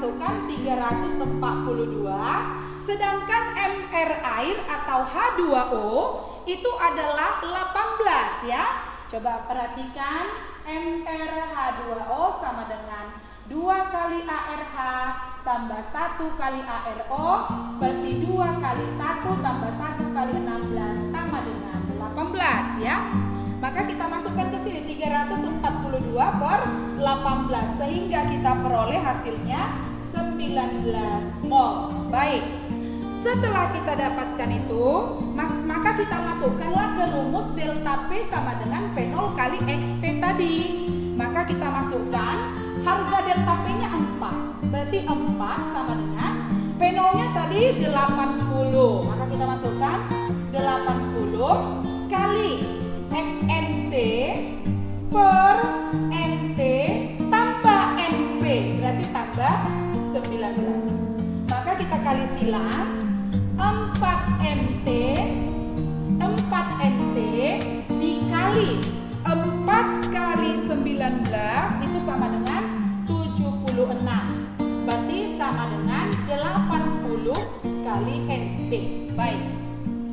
masukkan 342. Sedangkan MR air atau H2O itu adalah 18 ya. Coba perhatikan, MR H2O sama dengan 2 kali ARH tambah 1 kali ARO, berarti 2 kali 1 tambah 1 kali 16 sama dengan 18 ya. Maka kita masukkan ke sini 342 per 18 sehingga kita peroleh hasilnya 19 mol. Baik. Setelah kita dapatkan itu, maka kita masukkanlah ke rumus delta P sama dengan P0 kali XT tadi. Maka kita masukkan harga delta P-nya 4. Berarti 4 sama dengan P0-nya tadi 80. Maka kita masukkan 80 kali NT per NT tambah NP. Berarti tambah 19. Maka kita kali silang 4NT dikali 4 kali 19 itu sama dengan 76. Berarti sama dengan 80 kali NT. Baik.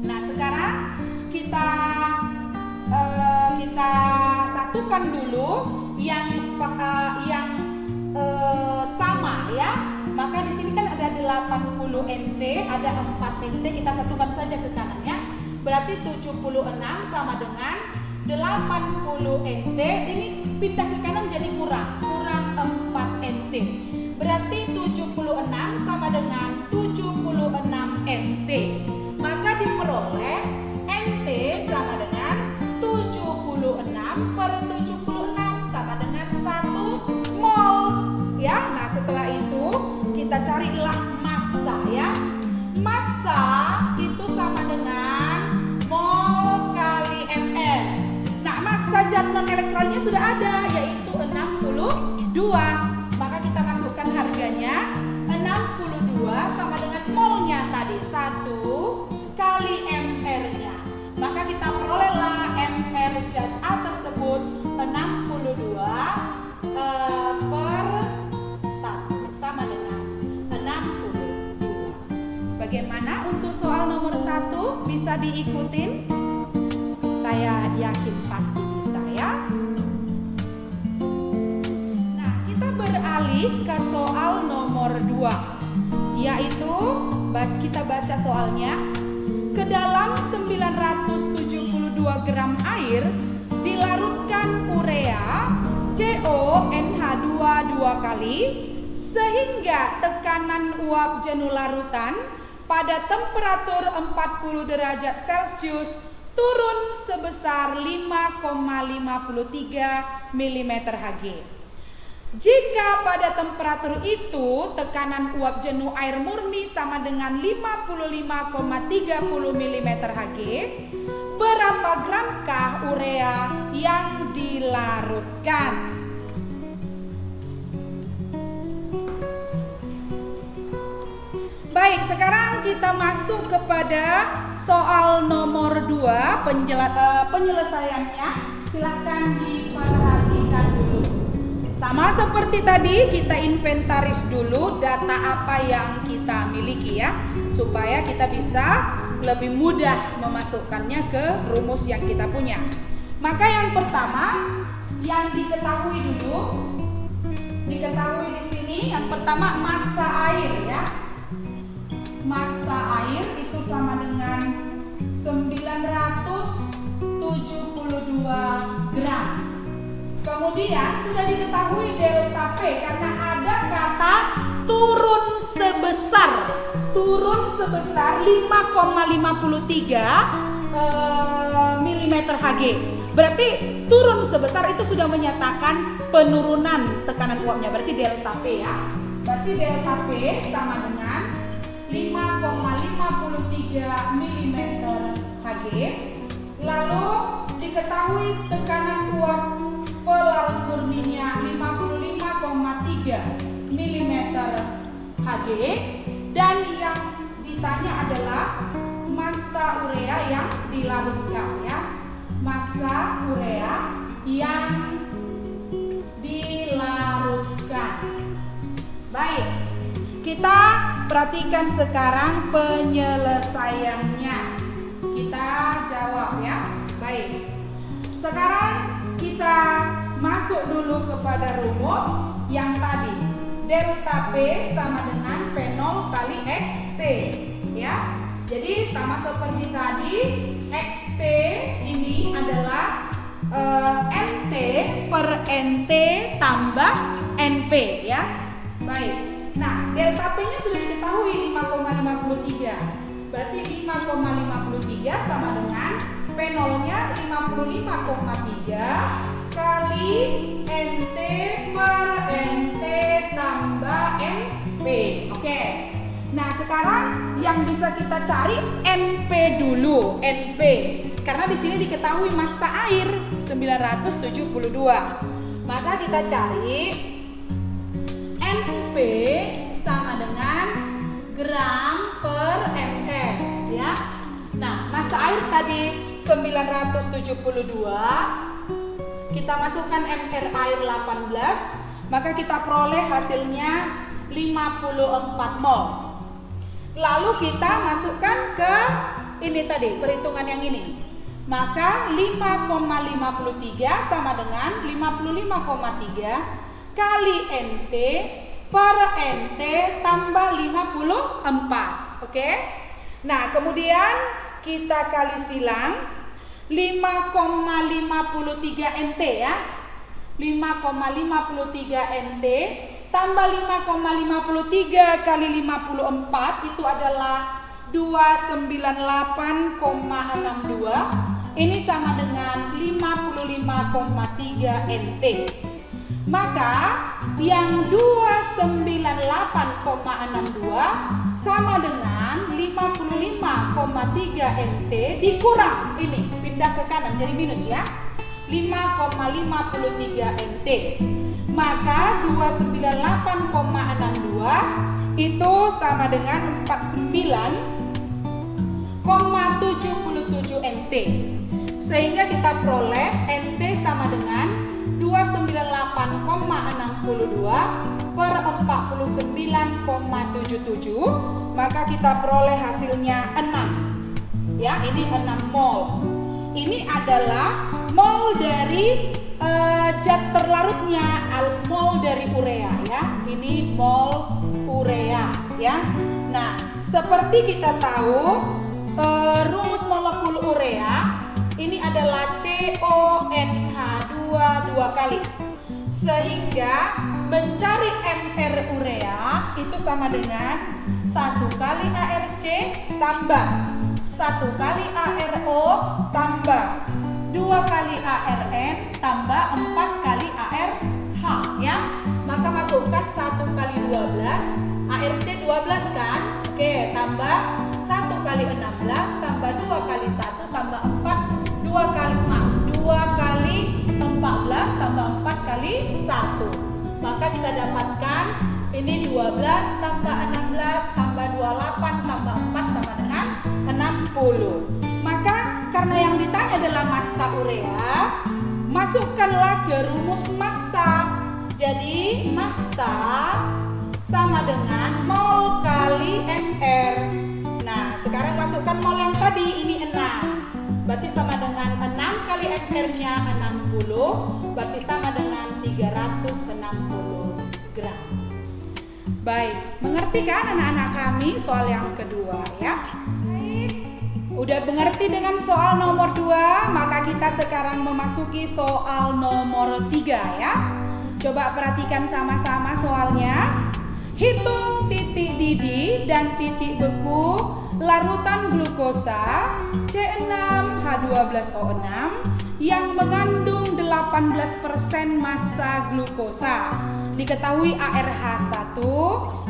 Nah, sekarang kita satukan dulu yang sama ya. Maka di sini kan ada 80 NT, ada 4 NT, kita satukan saja ke kanannya. Berarti 76 sama dengan 80 NT. Ini pindah ke kanan jadi kurang 4 NT. Berarti 76 sama dengan 76 NT. Maka diperoleh NT sama dengan 76 per 76 sama dengan 1 mol. Ya, nah setelah itu kita carilah massa ya. Massa itu sama dengan mol kali ml. Nah, massa zat non-elektronnya sudah ada, yaitu 62. Maka kita masukkan harganya 62 sama dengan molnya tadi 1 kali mr-nya. Maka kita perolehlah mr zat A tersebut 62 per 1 sama dengan 62. Bagaimana untuk soal nomor 1? Bisa diikutin? Saya yakin pasti bisa ya. Nah, kita beralih ke soal nomor 2, yaitu kita baca soalnya. Ke dalam 972 gram air dilarutkan urea CONH2 2 kali sehingga tekanan uap jenuh larutan pada temperatur 40 derajat Celcius turun sebesar 5,53 mm Hg. Jika pada temperatur itu tekanan uap jenuh air murni sama dengan 55,30 mm Hg, berapa gramkah urea yang dilarutkan? Baik, sekarang kita masuk kepada soal nomor 2, penyelesaiannya. Silahkan diperhatikan dulu. Sama seperti tadi, kita inventaris dulu data apa yang kita miliki ya, supaya kita bisa lebih mudah memasukkannya ke rumus yang kita punya. Maka yang pertama yang diketahui dulu, diketahui di sini yang pertama massa air ya. Massa air itu sama dengan 972 gram. Kemudian sudah diketahui delta P karena ada kata turun sebesar 5,53 mm Hg. Berarti turun sebesar itu sudah menyatakan penurunan tekanan uapnya. Berarti delta P ya. Berarti delta P sama dengan 5,53 mm Hg. Lalu diketahui tekanan uap pelarut murninya 55,3 mm Hg, dan yang ditanya adalah massa urea yang dilarutkan ya. Massa urea yang dilarutkan. Baik. Kita perhatikan sekarang penyelesaiannya. Kita jawab ya. Baik. Sekarang kita masuk dulu kepada rumus yang tadi. Delta P sama dengan P0 kali XT ya. Jadi sama seperti tadi, XT ini adalah NT per NT tambah NP ya. Baik. Nah, delta P-nya sudah diketahui 5,53. Berarti 5,53 sama dengan P0-nya 55,3 kali NT per NT tambah NP. Oke. Nah, sekarang yang bisa kita cari NP dulu, NP. Karena di sini diketahui massa air 972. Maka kita cari NP sama dengan gram per ml ya. Nah, massa air tadi 972. Kita masukkan ml air 18, maka kita peroleh hasilnya 54 mol. Lalu kita masukkan ke ini tadi, perhitungan yang ini. Maka 5,53 sama dengan 55,3 kali NT per NT tambah 54. Oke? Nah, kemudian kita kali silang 5,53 NT ya. 5,53 NT tambah 5,53 kali 54 itu adalah 298,62. Ini sama dengan 55,3 NT. Maka yang 298,62 sama dengan 55,3 NT dikurang ini, pindah ke kanan jadi minus ya. 5,53 NT. Maka 298,62 itu sama dengan 49,77 NT. Sehingga kita peroleh NT sama dengan 298,62 per 49,77. Maka kita peroleh hasilnya 6. Ya, ini 6 mol. Ini adalah mol dari zat terlarutnya, mol dari urea ya. Ini mol urea ya. Nah, seperti kita tahu rumus molekul urea ini adalah CONH2 dua kali. Sehingga mencari MR urea itu sama dengan 1 kali ARC tambah 1 kali ARO tambah 2 kali ARN tambah 4 kali ARH ya. Maka masukkan 1 kali 12, ARC 12 kan? Oke, tambah 1 kali 16 tambah 2 kali 1 tambah 4, 2 kali 14 tambah 4 kali 1. Maka kita dapatkan ini 12 tambah 16 tambah 28 tambah 4 sama dengan 60. Maka karena yang ditanya adalah massa urea, masukkanlah ke rumus massa. Jadi massa sama dengan mol kali MR. Nah, sekarang masukkan mol yang tadi, ini 6. Berarti sama dengan 6 kali MR-nya 60, berarti sama dengan 360 gram. Baik, mengerti kan anak-anak kami soal yang kedua ya? Baik, udah mengerti dengan soal nomor 2, maka kita sekarang memasuki soal nomor 3 ya. Coba perhatikan sama-sama soalnya. Hitung titik didih dan titik beku larutan glukosa C6H12O6 yang mengandung 18% massa glukosa. Diketahui ARH1,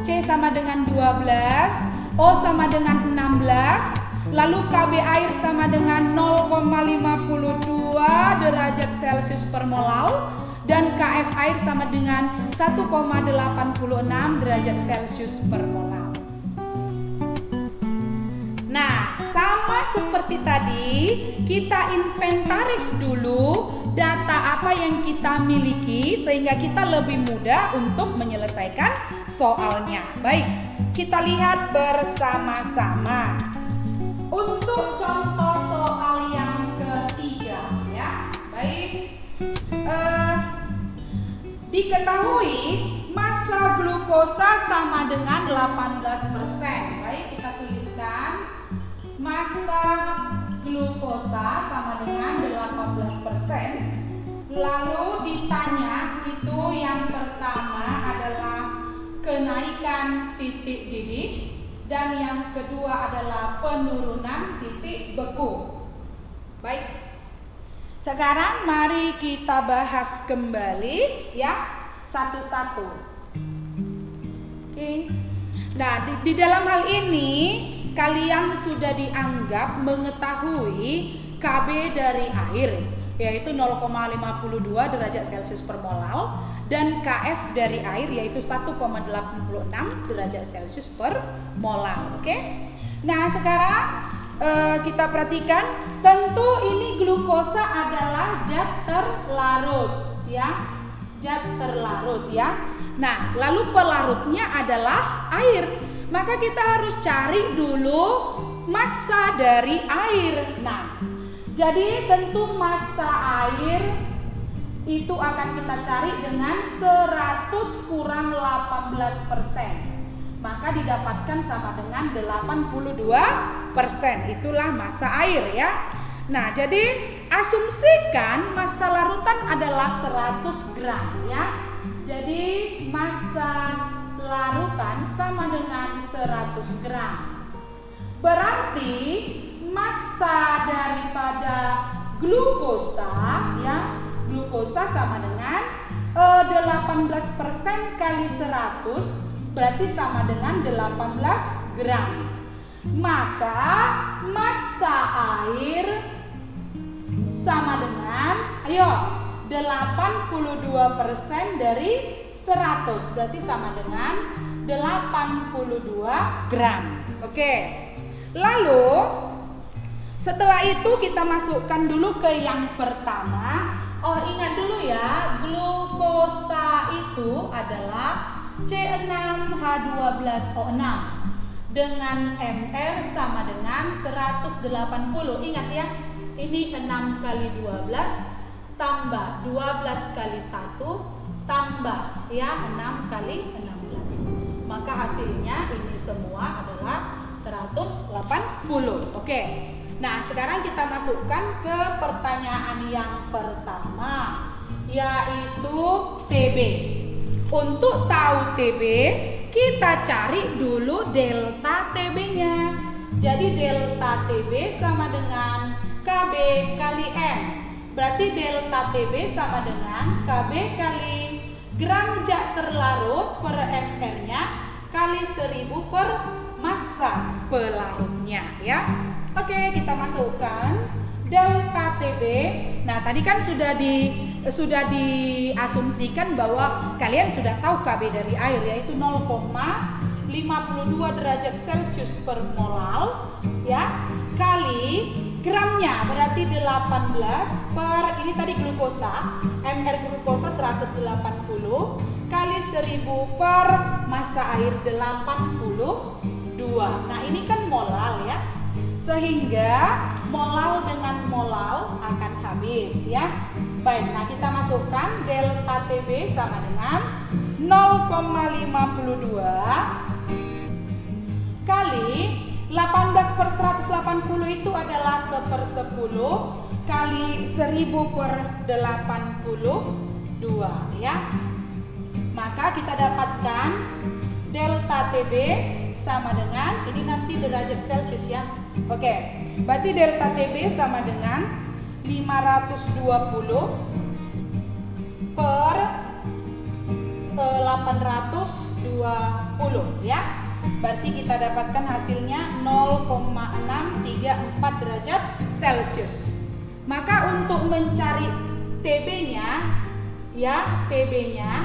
C sama dengan 12, O sama dengan 16, lalu KB air sama dengan 0,52 derajat Celcius per molal, dan KF air sama dengan 1,86 derajat Celcius per molal. Nah, sama seperti tadi, kita inventaris dulu data apa yang kita miliki sehingga kita lebih mudah untuk menyelesaikan soalnya. Baik, kita lihat bersama-sama. Untuk contoh soal yang ketiga ya. Baik. Diketahui massa glukosa sama dengan 18%. Baik, kita tuliskan massa glukosa sama dengan 18%. Lalu ditanya, itu yang pertama adalah kenaikan titik didih dan yang kedua adalah penurunan titik beku. Baik. Sekarang mari kita bahas kembali ya satu-satu. Oke. Nah, di dalam hal ini kalian sudah dianggap mengetahui KB dari air, yaitu 0,52 derajat Celcius per molal, dan KF dari air yaitu 1,86 derajat Celcius per molal. Oke. Nah, sekarang kita perhatikan, tentu ini glukosa adalah zat terlarut ya. Zat terlarut ya. Nah, lalu pelarutnya adalah air. Maka kita harus cari dulu massa dari air. Nah, jadi tentu massa air itu akan kita cari dengan 100 kurang 18%. Maka didapatkan sama dengan 82%. Itulah massa air ya. Nah, jadi asumsikan massa larutan adalah 100 gram ya. Jadi massa larutan sama dengan 100 gram. Berarti massa daripada glukosa ya, glukosa sama dengan 18% kali 100 berarti sama dengan 18 gram. Maka massa air sama dengan, ayo, 82% dari 100 berarti sama dengan 82 gram. Oke. Lalu setelah itu kita masukkan dulu ke yang pertama. Oh, ingat dulu ya, glukosa itu adalah C6H12O6 dengan MR sama dengan 180. Ingat ya, ini 6 kali 12 tambah 12 kali 1 tambah ya 6 kali 16. Maka hasilnya ini semua adalah 180. Oke. Nah, sekarang kita masukkan ke pertanyaan yang pertama, yaitu TB. Untuk tahu TB, kita cari dulu delta TB-nya. Jadi delta TB sama dengan KB kali M. Berarti delta TB sama dengan KB kali gram zat terlarut per mR-nya kali 1000 per massa pelarutnya ya. Oke, kita masukkan delta TB. Nah, tadi kan sudah diasumsikan bahwa kalian sudah tahu KB dari air yaitu 0,52 derajat Celcius per molal ya, kali gramnya berarti 18 per ini tadi glukosa, mR glukosa 180 kali 1000 per massa air 82. Nah, ini kan molal ya. Sehingga molal dengan molal akan habis ya. Baik, nah kita masukkan delta TB sama dengan 0,52 kali 18 per 180 itu adalah 1/10 kali 1000 per 82 ya. Maka kita dapatkan delta TB sama dengan, ini nanti derajat Celcius ya. Oke, berarti delta TB sama dengan 520 per 820 ya. Berarti kita dapatkan hasilnya 0,634 derajat Celcius. Maka untuk mencari TB-nya ya, TB-nya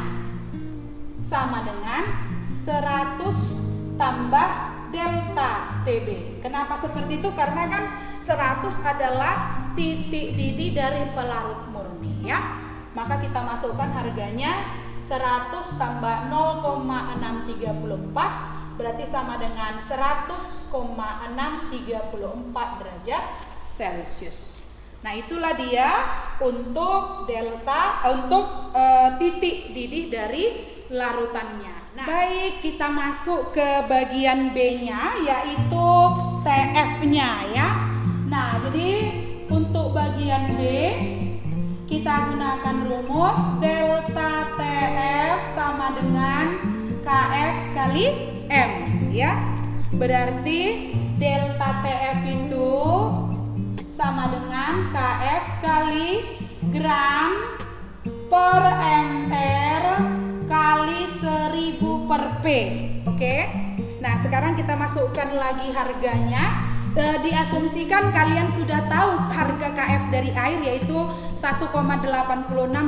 sama dengan 100 tambah delta TB. Kenapa seperti itu? Karena kan 100 adalah titik didih dari pelarut murni ya. Maka kita masukkan harganya 100 tambah 0,634 berarti sama dengan 100,634 derajat Celcius. Nah, itulah dia untuk titik didih dari larutannya. Nah, baik, kita masuk ke bagian B-nya, yaitu TF-nya ya. Nah, jadi untuk bagian B kita gunakan rumus delta TF sama dengan KF kali M ya. Berarti delta TF itu sama dengan KF kali gram per MR kali 1000 per P. Oke. Nah, sekarang kita masukkan lagi harganya. Diasumsikan kalian sudah tahu harga KF dari air yaitu 1,86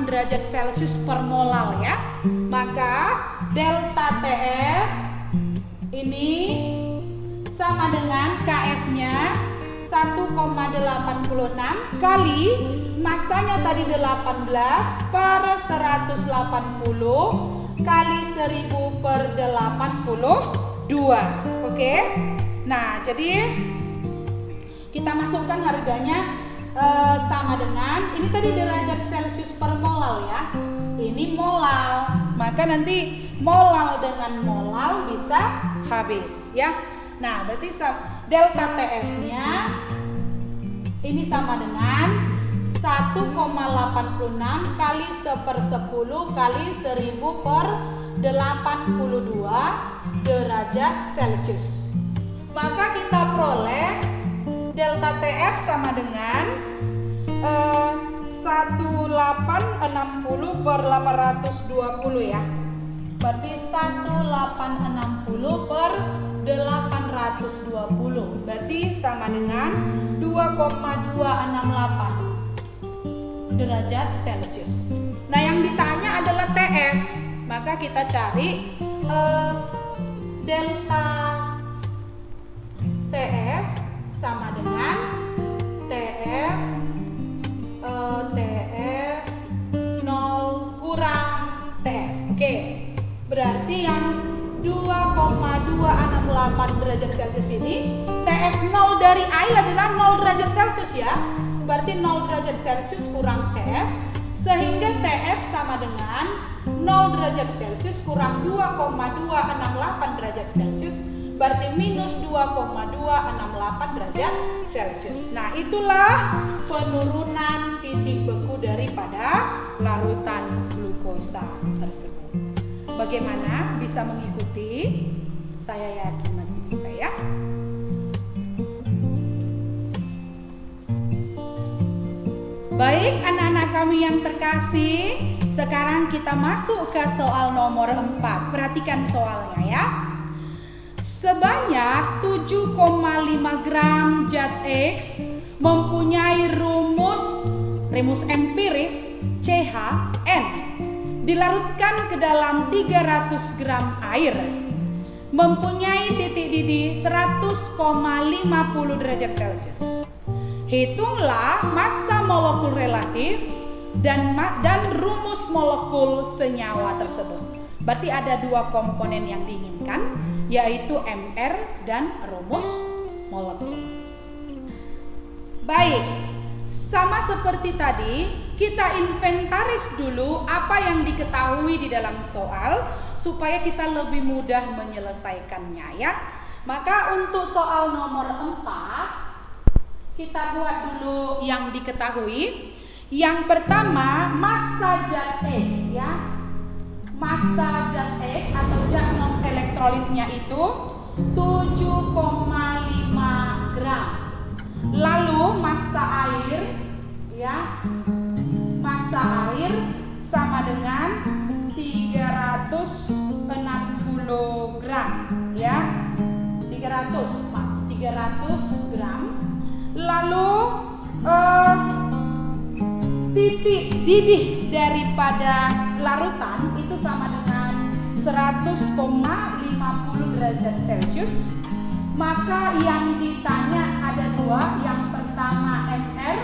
derajat Celcius per molal ya. Maka delta TF ini sama dengan KF-nya 1,86 kali masanya tadi 18 per 180 kali 1000 per 82. Oke. Nah, jadi kita masukkan harganya sama dengan ini tadi derajat Celcius per molal ya. Ini molal. Maka nanti molal dengan molal bisa habis ya. Nah, berarti delta TF-nya ini sama dengan 1,86 kali 1/10 kali 1000 per 82 derajat Celcius. Maka kita peroleh delta TF sama dengan 1860 per 820 ya. Berarti 1860 per 820 berarti sama dengan 2,268 derajat Celcius. Nah, yang ditanya adalah TF. Maka kita cari delta TF sama dengan TF 0 kurang TF. Oke. Berarti yang 2,268 derajat Celcius ini TF 0 dari air adalah 0 derajat Celcius ya. Berarti 0 derajat Celcius kurang TF sehingga TF sama dengan 0 derajat Celcius kurang 2,268 derajat Celcius berarti minus 2,268 derajat Celcius. Nah, itulah penurunan titik beku daripada larutan glukosa tersebut. Bagaimana, bisa mengikuti? Saya yakin masih bisa ya. Baik, anak-anak kami yang terkasih, sekarang kita masuk ke soal nomor 4. Perhatikan soalnya ya. Sebanyak 7,5 gram zat X mempunyai rumus empiris CHN dilarutkan ke dalam 300 gram air, mempunyai titik didih 100,50 derajat Celcius. Hitunglah massa molekul relatif dan rumus molekul senyawa tersebut. Berarti ada dua komponen yang diinginkan, yaitu MR dan rumus molekul. Baik, sama seperti tadi, kita inventaris dulu apa yang diketahui di dalam soal supaya kita lebih mudah menyelesaikannya ya. Maka untuk soal nomor 4 kita buat dulu yang diketahui. Yang pertama, massa zat X ya. Massa zat X atau zat non elektrolitnya itu 7,5 gram. Lalu massa air ya. Massa air sama dengan 360 gram ya. 300 gram. Lalu titik didih daripada larutan itu sama dengan 100,50 derajat Celcius. Maka yang ditanya ada dua, yang pertama MR,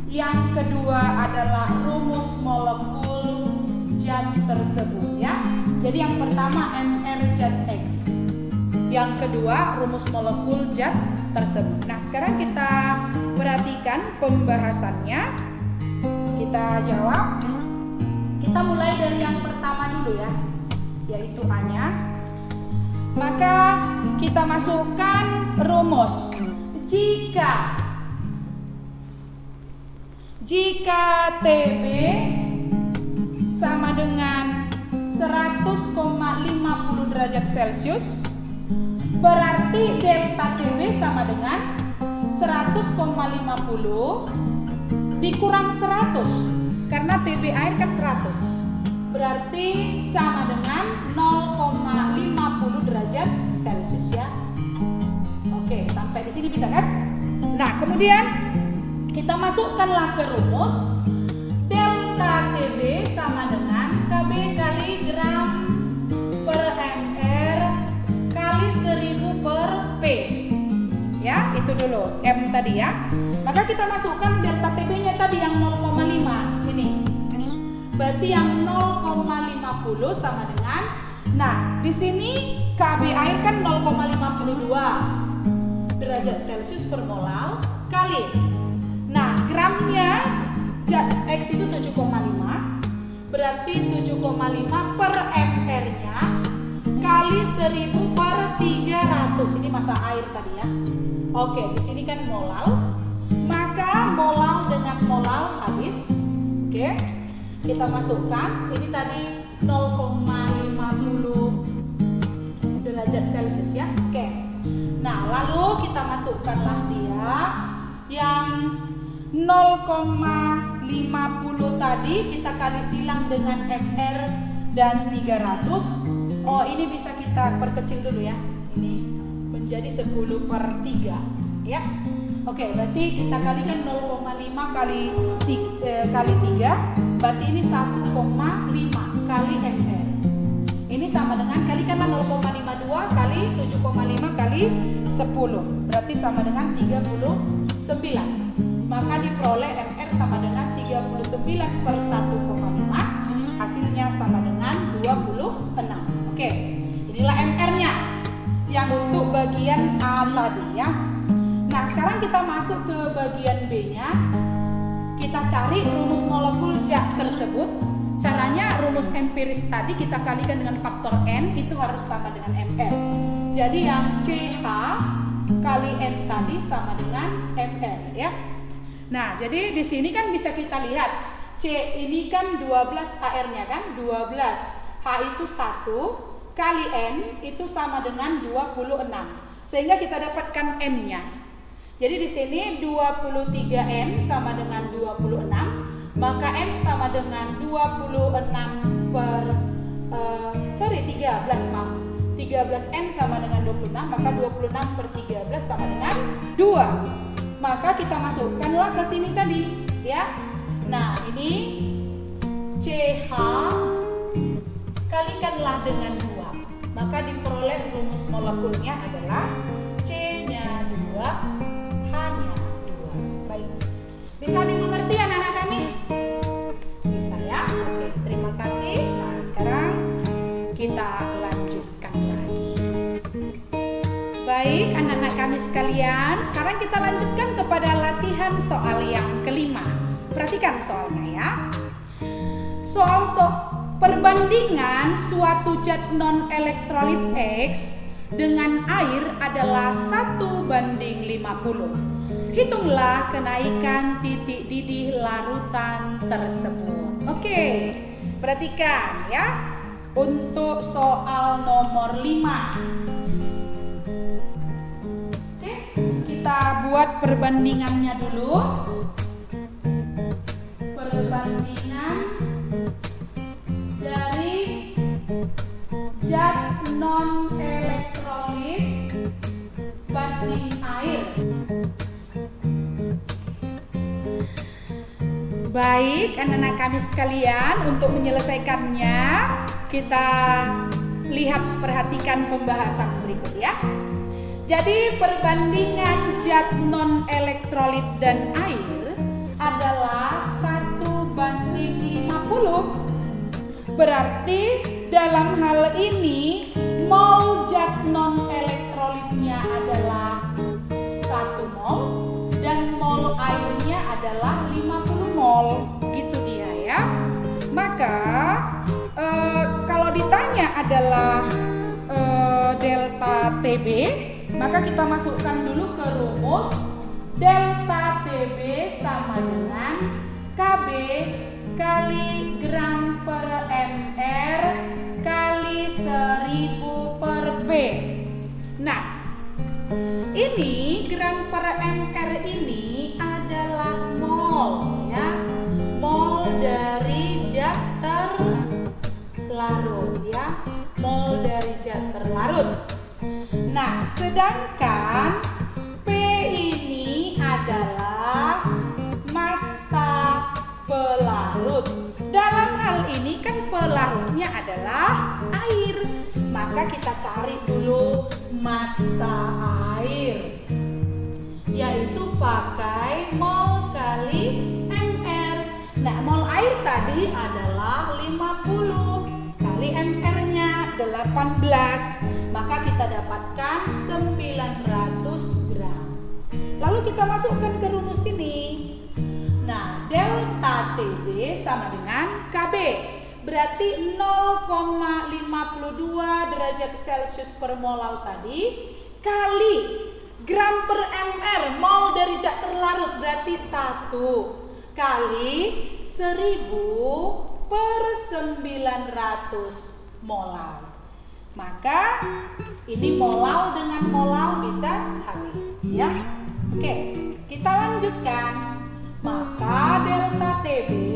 yang kedua adalah rumus molekul zat tersebut. Jadi yang pertama MR zat X, yang kedua rumus molekul zat tersebut. Nah, sekarang kita perhatikan pembahasannya. Kita jawab. Kita mulai dari yang pertama dulu ya, yaitu A-nya. Maka kita masukkan rumus. Jika TB sama dengan 100,50 derajat Celcius, berarti delta TB sama dengan 100,50 dikurang 100, karena TB air kan 100, berarti sama dengan 0,50 derajat Celcius ya. Oke, sampai di sini bisa kan? Nah, kemudian kita masukkanlah ke rumus. Delta TB sama dengan KB kali gram per mr kali 1000 per P. Ya, itu dulu M tadi ya. Maka kita masukkan delta TB-nya tadi yang 0,5 ini. Berarti yang 0,50 sama dengan, nah, di sini KB air kan 0,52 derajat Celcius per molal kali. Nah, gramnya zat X itu 7,5, berarti 7,5 per mr-nya kali 1000 per 300. Ini massa air tadi ya. Oke, di sini kan molal. Maka molal dengan molal habis. Oke. Kita masukkan, ini tadi 0,50 derajat Celcius ya. Oke. Nah, lalu kita masukkanlah dia yang 0,50 tadi kita kali silang dengan mr dan 300. Oh, ini bisa kita perkecil dulu ya. Ini menjadi 10 per 3 ya. Oke, berarti kita kalikan 0,5 kali 3, berarti ini 1,5 kali mr. Ini sama dengan, kalikanlah 0,52 kali 7,5 kali 10, berarti sama dengan 39. Maka diperoleh mr sama dengan 39 per 1,5, hasilnya sama dengan 26. Oke, inilah mr-nya yang untuk bagian A tadi ya. Nah, sekarang kita masuk ke bagian B-nya. Kita cari rumus molekul zat tersebut. Caranya rumus empiris tadi kita kalikan dengan faktor N, itu harus sama dengan mr. Jadi yang CH kali N tadi sama dengan mr ya. Nah, jadi di sini kan bisa kita lihat C ini kan 12 HR-nya kan, 12. H itu 1 kali N itu sama dengan 26. Sehingga kita dapatkan N-nya. Jadi di sini 23N sama dengan 26, maka N sama dengan 26 per 13, maaf. 13N sama dengan 26, maka 26 per 13 sama dengan 2. Maka kita masukkanlah ke sini tadi ya. Nah, ini CH kalikanlah dengan 2, maka diperoleh rumus molekulnya adalah C-nya 2, H-nya 2. Baik, bisa dimengerti anak-anak kami? Bisa ya? Oke, terima kasih. Nah, sekarang kita lanjutkan lagi. Baik, anak-anak kami sekalian, sekarang kita lanjutkan kepada latihan soal yang kelima. Perhatikan soalnya ya. Soal perbandingan suatu zat non-elektrolit X dengan air adalah 1:50. Hitunglah kenaikan titik didih larutan tersebut. Oke, perhatikan ya. Untuk soal nomor 5. Kita buat perbandingannya dulu. Perbandingan dari zat non-elektrolit banding air. Baik, anak-anak kami sekalian, untuk menyelesaikannya kita perhatikan pembahasan berikut ya. Jadi perbandingan zat non-elektrolit dan air adalah 1:50. Berarti dalam hal ini mol zat non elektrolitnya adalah 1 mol dan mol airnya adalah 50 mol. Gitu dia ya. Maka kalau ditanya adalah delta TB, maka kita masukkan dulu ke rumus. Delta TB sama dengan KB kali gram per mr kali 1000 per P. Nah, ini gram per mr ini adalah mol ya. Mol dari zat terlarut ya. Mol dari zat terlarut. Nah, sedangkan P ini adalah massa pelarut. Dalam hal ini kan pelarutnya adalah air. Maka kita cari dulu massa air, yaitu pakai mol kali mr. Nah, mol air tadi adalah 50 kali mr-nya 18. Maka kita dapatkan 900 gram. Lalu kita masukkan ke rumus ini. Nah, delta TB sama dengan KB. Berarti 0,52 derajat Celcius per molal tadi kali gram per mr, mol dari zat terlarut, berarti 1 kali 1000 per 900 molal. Maka ini molal dengan molal bisa habis ya. Oke, kita lanjutkan. Maka delta TB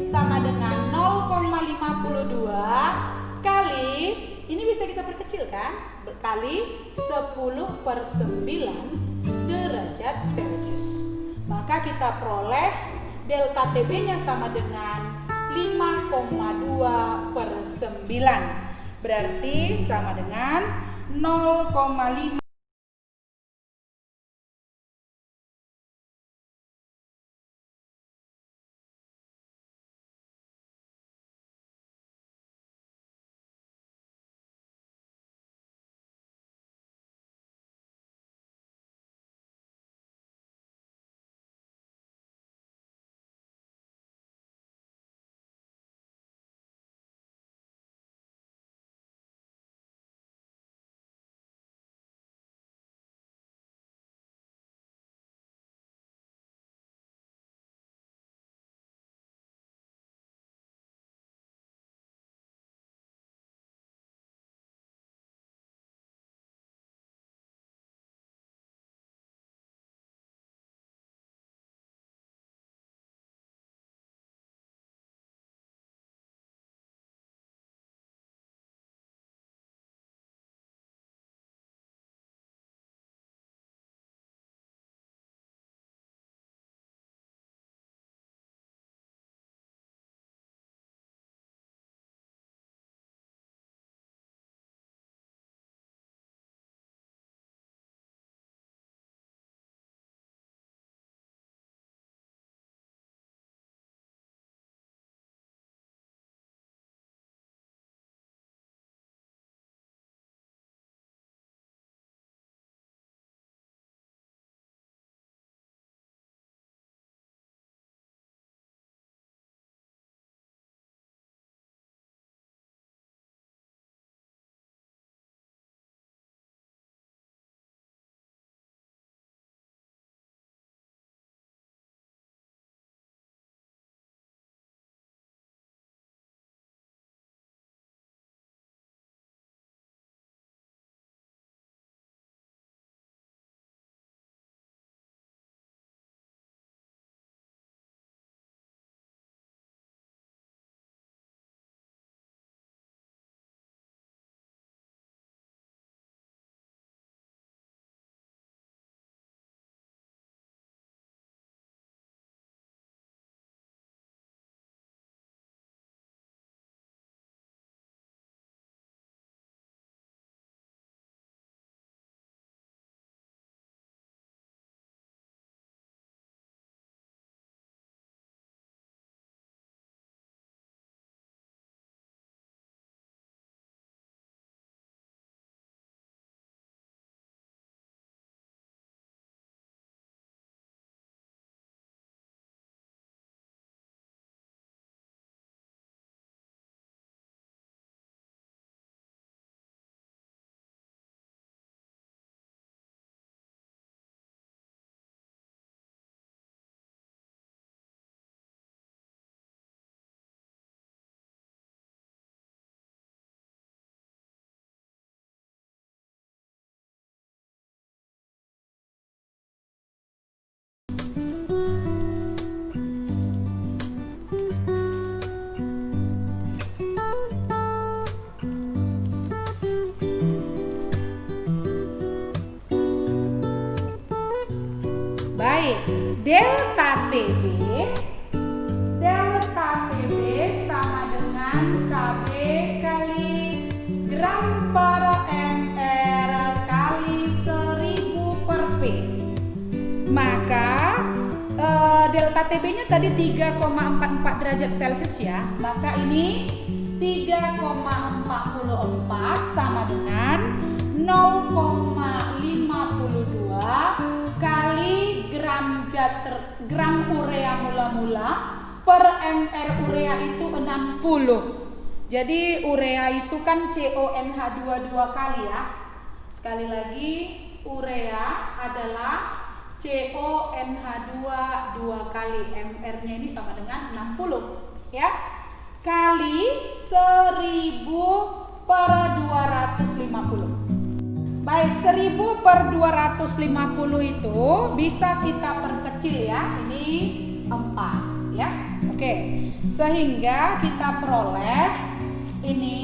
sama dengan 0,52 kali, ini bisa kita perkecil kan? Kali 10 per 9 derajat Celcius. Maka kita peroleh delta TB-nya sama dengan 5,2 per 9. Berarti sama dengan 0,5 delta TB sama dengan KB kali gram per mr kali 1000 per P. Maka delta TB-nya tadi 3,44 derajat Celcius ya. Maka ini 3,44 sama dengan 0,52 kali gram urea mula-mula per mr urea itu 60. Jadi urea itu kan CONH2 dua kali ya. Sekali lagi, urea adalah CONH2 dua kali, mr-nya ini sama dengan 60 ya. Kali 1000 per 250. Baik, 1000 per 250 itu bisa kita perkecil ya. Ini 4 ya. Oke. Sehingga kita peroleh ini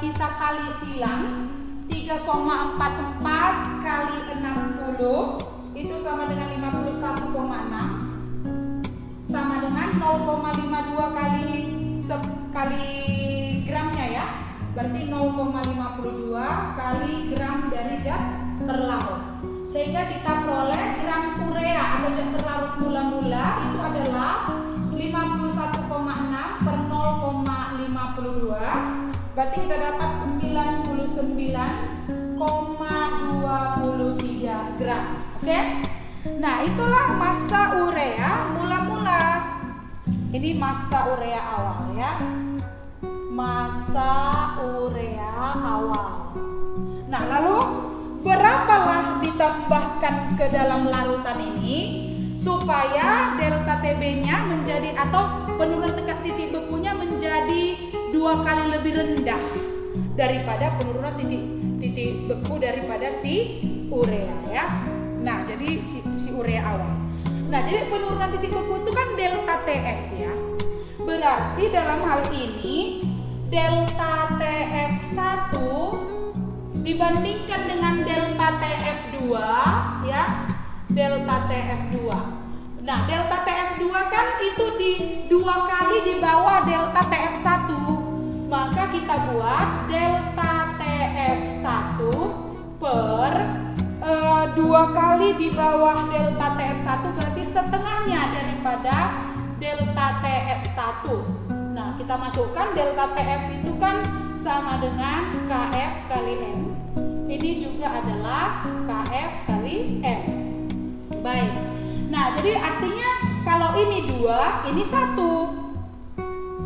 kita kali silang 3,44 kali 60 itu sama dengan 51,6 sama dengan 0,52 kali gramnya ya. Berarti 0,52 kali gram dari zat terlarut. Sehingga kita peroleh gram urea atau zat terlarut mula-mula itu adalah 51,6 per 0,52. Berarti kita dapat 99,23 gram. Oke? Nah, itulah massa urea mula-mula. Ini massa urea awal ya. Massa urea awal. Nah, lalu berapalah ditambahkan ke dalam larutan ini supaya delta TB-nya menjadi atau penurunan tingkat titik bekunya menjadi 2 kali lebih rendah daripada penurunan titik beku daripada si urea ya. Nah, jadi si urea awal. Nah, jadi penurunan titik beku itu kan delta TF ya. Berarti dalam hal ini delta TF1 dibandingkan dengan delta TF2 ya. Delta TF2. Nah, delta TF2 kan itu di 2 kali di bawah delta TF1. Maka kita buat delta TF1 per 2 kali di bawah delta TF1 berarti setengahnya daripada delta TF1. Nah, kita masukkan delta TF itu kan sama dengan KF kali M. Ini juga adalah KF kali M. Baik. Nah, jadi artinya kalau ini 2, ini 1.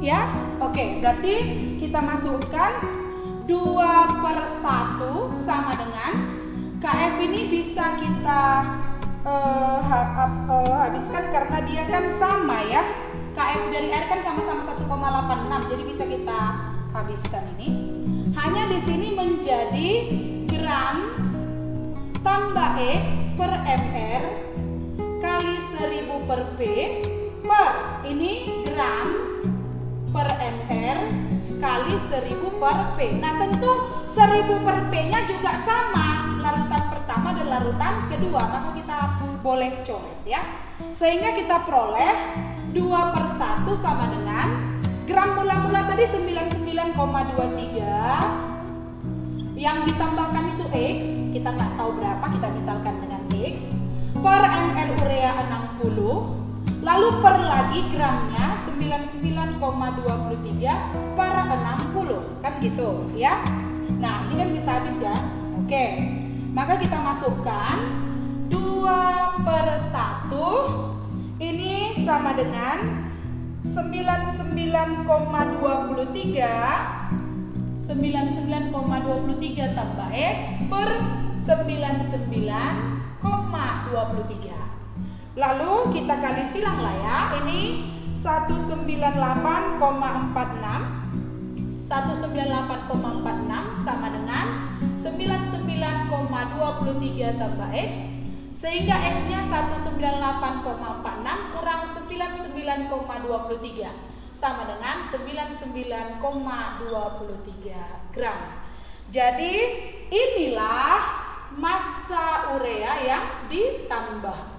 Ya, oke. Berarti kita masukkan 2/1 sama dengan KF ini bisa kita habiskan karena dia kan sama ya. KF dari air kan sama-sama 1,86, jadi bisa kita habiskan ini. Hanya di sini menjadi gram tambah X per mr kali 1000 per P per ini gram per mr kali 1000 per P. Nah, tentu 1000 per P-nya juga sama larutan pertama dan larutan kedua, maka kita boleh coret ya. Sehingga kita peroleh 2/1 sama dengan gram mula-mula tadi 99,23 yang ditambahkan itu X, kita nggak tahu berapa, kita misalkan dengan X per ml urea 60, lalu per lagi gramnya 99,23 per 60, kan gitu ya. Nah, ini kan bisa habis ya. Oke, maka kita masukkan 2/1 ini sama dengan 99,23 tambah X per 99,23. Lalu kita kali silang lah ya. Ini 198,46 sama dengan 99,23 tambah X, sehingga X-nya 198,46 kurang 99,23 sama dengan 99,23 gram. Jadi inilah massa urea yang ditambah.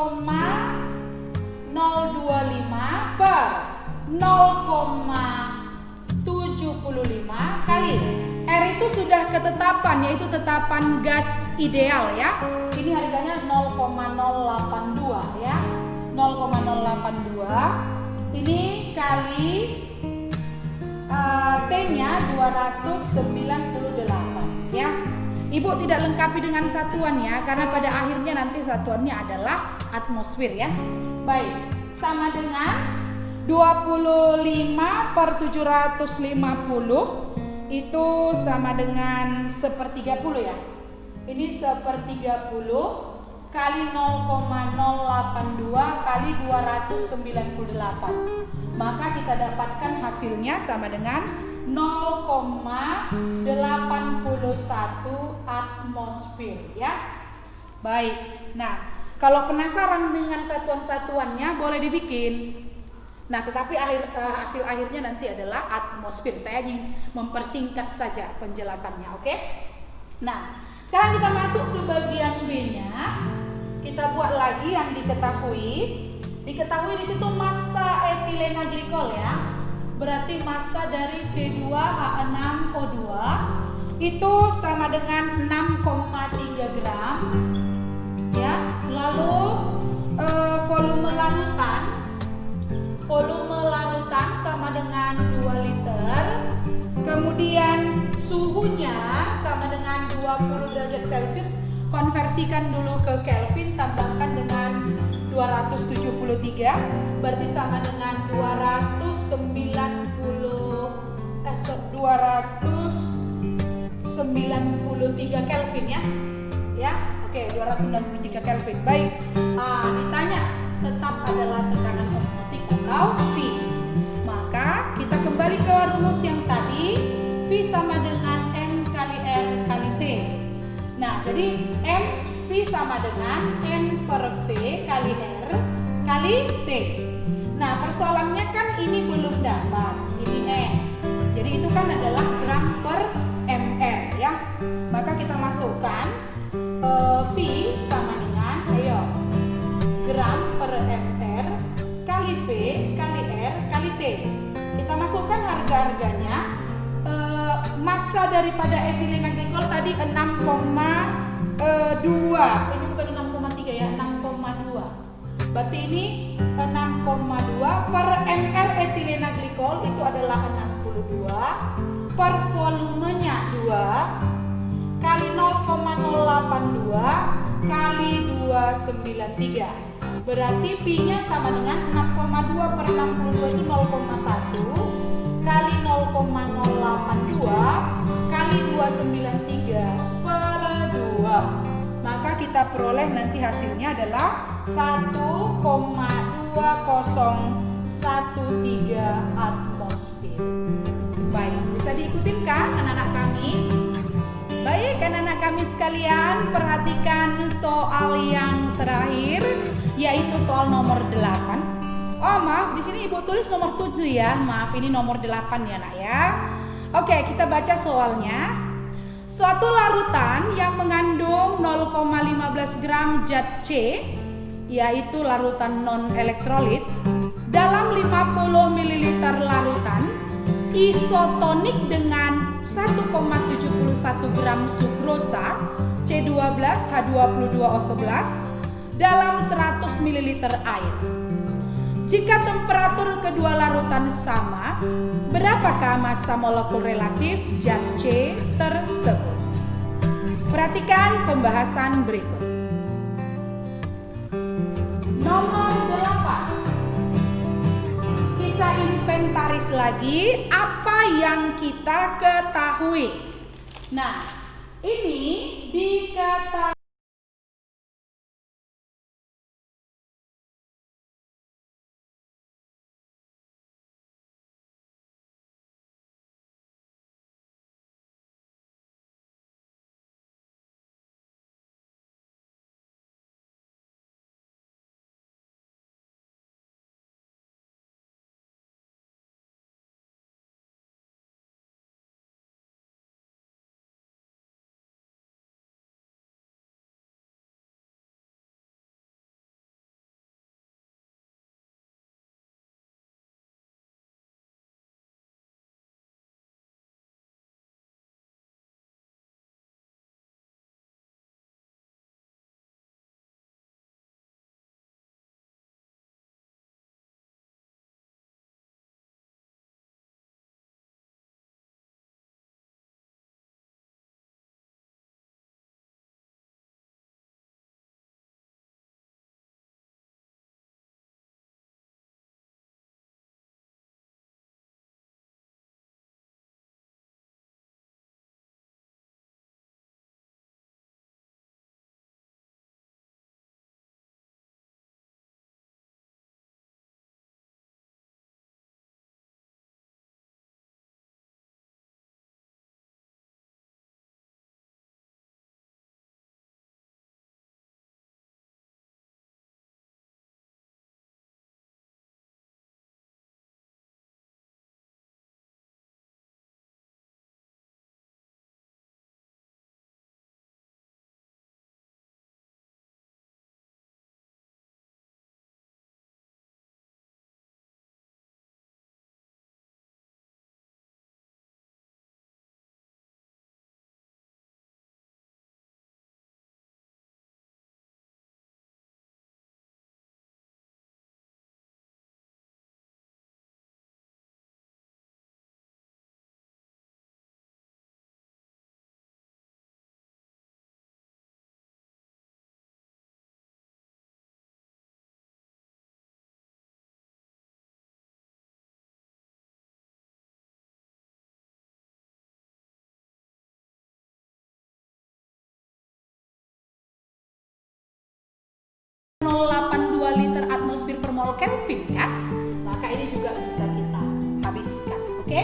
0,025 per 0,75 kali R itu sudah ketetapan, yaitu tetapan gas ideal ya. Ini harganya 0,082 ya. 0,082 ini kali T-nya 298 ya. Ibu tidak lengkapi dengan satuan ya, karena pada akhirnya nanti satuannya adalah atmosfer ya. Baik, sama dengan 25 per 750 itu sama dengan 1/30 ya. Ini 1/30 kali 0,082 kali 298. Maka kita dapatkan hasilnya sama dengan 0,81 atmosfer ya. Baik. Nah, kalau penasaran dengan satuan-satuannya boleh dibikin. Nah, tetapi hasil akhirnya nanti adalah atmosfer. Saya ingin mempersingkat saja penjelasannya, oke? Nah, sekarang kita masuk ke bagian B-nya. Kita buat lagi yang diketahui. Diketahui di situ massa etilena glikol ya. Berarti massa dari C2H6O2 itu sama dengan 6,3 gram ya. Lalu volume larutan sama dengan 2 liter. Kemudian suhunya sama dengan 20 derajat Celcius. Konversikan dulu ke Kelvin, tambahkan dengan 273, berarti sama dengan 293 Kelvin ya. Ya, oke, 293 Kelvin. Baik. Ditanya tetap adalah tekanan osmotik atau V. Maka kita kembali ke rumus yang tadi, V sama dengan M kali R kali T. Nah, jadi M V sama dengan N per V kali R kali T. Nah, persoalannya kan ini belum dapat, ini N. Jadi itu kan adalah gram per mR ya. Maka kita masukkan V sama dengan gram per mR kali V kali R kali T. Kita masukkan harga-harganya. Massa daripada etilena glikol tadi 6,2. Ini bukan 6,3 ya, 6,2. Berarti ini 6,2 per mR etilena glikol itu adalah 62 per volumenya 2 kali 0,082 kali 293. Berarti Pi-nya sama dengan 6,2 per 62 itu 0,1 kali 0,082 kali 293 per 2. Maka kita peroleh nanti hasilnya adalah 1,2013 atmosfer. Baik, bisa diikutin kan anak-anak kami? Baik, anak-anak kami sekalian, perhatikan soal yang terakhir, yaitu soal nomor 8. Oh maaf, di sini ibu tulis nomor 7 ya. Maaf, ini nomor 8 ya nak ya. Oke, kita baca soalnya. Suatu larutan yang mengandung 0,15 gram zat C, yaitu larutan non-elektrolit, dalam 50 ml larutan isotonik dengan 1,71 gram sukrosa C12H22O11 dalam 100 ml air. Jika temperatur kedua larutan sama, berapakah massa molekul relatif zat C tersebut? Perhatikan pembahasan berikut. Nomor 8. Kita inventaris lagi apa yang kita ketahui. Nah, ini diketahui liter atmosfer per mol Kelvin ya. Maka ini juga bisa kita habiskan. Oke?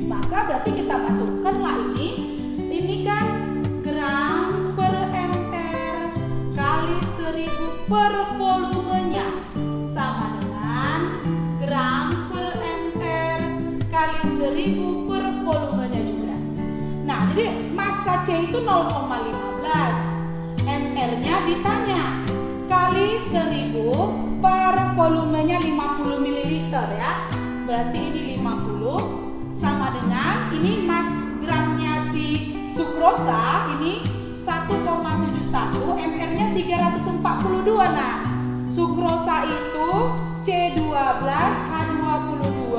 Maka berarti kita masukkanlah ini kan gram per ml kali 1000 per volumenya sama dengan gram per ml kali 1000 per volumenya juga. Nah, jadi massa C itu 0,15. MR-nya ditanya kali 1000 per volumenya 50 ml ya. Berarti ini 50 sama dengan ini mas gramnya si sukrosa ini 1,71, MR-nya 342. Nah, sukrosa itu C12H22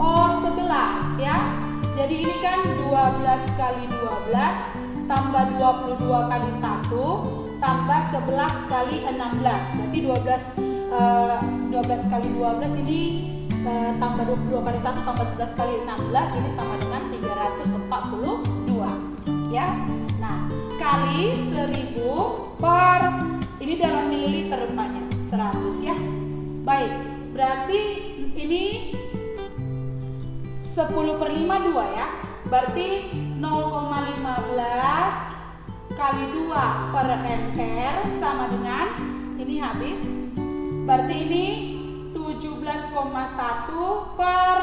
O11 ya. Jadi ini kan 12 kali 12 tambah 22 kali 1 tambah 11 kali 16. Berarti 12 kali 12 ini tambah 22 kali 1 tambah 11 kali 16 ini sama dengan 342 ya. Nah, kali 1000 per ini dalam mililiter rupanya 100 ya. Baik, berarti ini 10 per 5 2 ya. Berarti 0,15 kali 2 per ml sama dengan ini habis. Berarti ini 17,1 per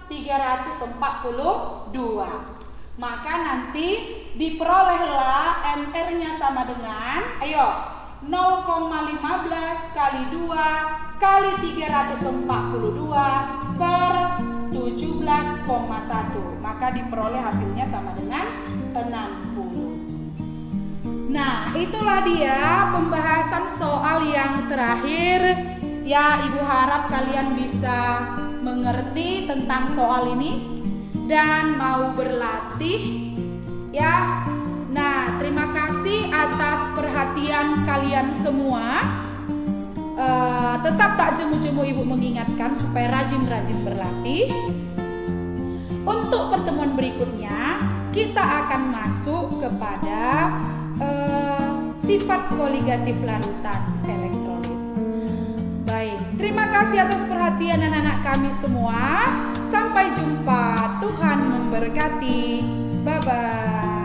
342. Maka nanti diperolehlah MR-nya sama dengan, ayo, 0,15 kali 2 kali 342 per 17,1. Maka diperoleh hasilnya sama dengan 60. Nah, itulah dia pembahasan soal yang terakhir. Ya, Ibu harap kalian bisa mengerti tentang soal ini dan mau berlatih ya. Nah, terima kasih atas perhatian kalian semua. Tetap tak jemu-jemu Ibu mengingatkan supaya rajin-rajin berlatih. Untuk pertemuan berikutnya kita akan masuk kepada sifat koligatif larutan elektrolit. Baik, terima kasih atas perhatian anak-anak kami semua. Sampai jumpa, Tuhan memberkati. Bye-bye.